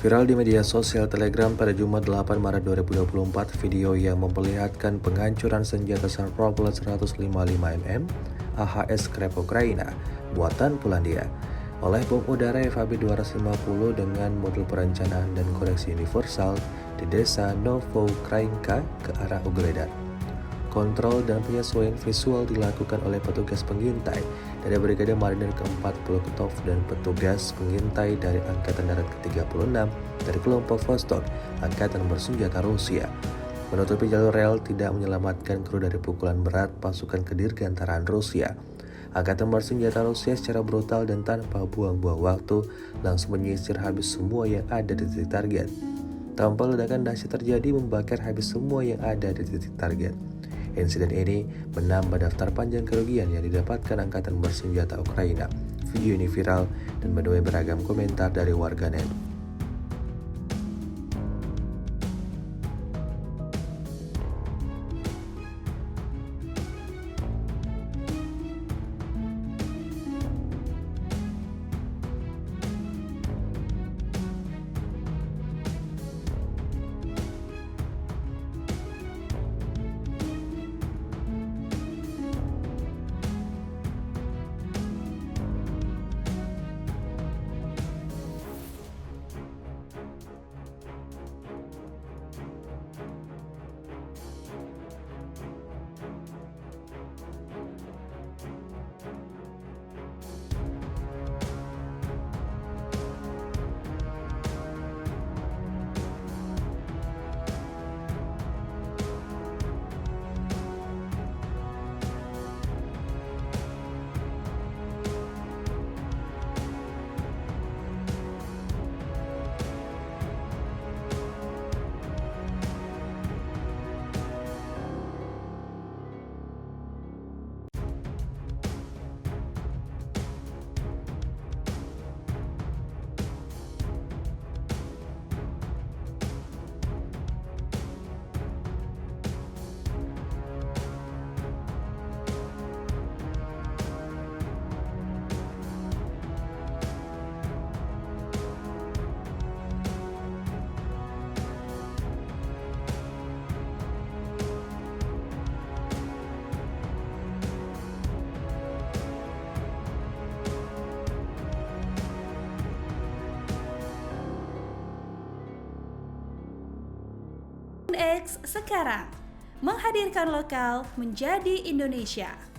Viral di media sosial Telegram pada Jumat 8 Maret 2024, video yang memperlihatkan penghancuran senjata Sarpropel 155 mm AHS Krep Ukraina buatan Polandia oleh bom udara FAB-250 dengan modul perencanaan dan koreksi universal di desa Novoukrayinka ke arah Ugledar. Kontrol dan penyesuaian visual dilakukan oleh petugas pengintai dari Brigade Marinir ke-40 Ketov dan petugas pengintai dari Angkatan Darat ke-36 dari kelompok Vostok, Angkatan Bersenjata Rusia. Menutupi jalur rel tidak menyelamatkan kru dari pukulan berat pasukan kedirgantaraan Rusia. Angkatan Bersenjata Rusia secara brutal dan tanpa buang-buang waktu langsung menyisir habis semua yang ada di titik target. Tanpa ledakan dahsyat terjadi membakar habis semua yang ada di titik target. Insiden ini menambah daftar panjang kerugian yang didapatkan Angkatan Bersenjata Ukraina. Video ini viral dan menuai beragam komentar dari warganet. X sekarang menghadirkan lokal menjadi Indonesia.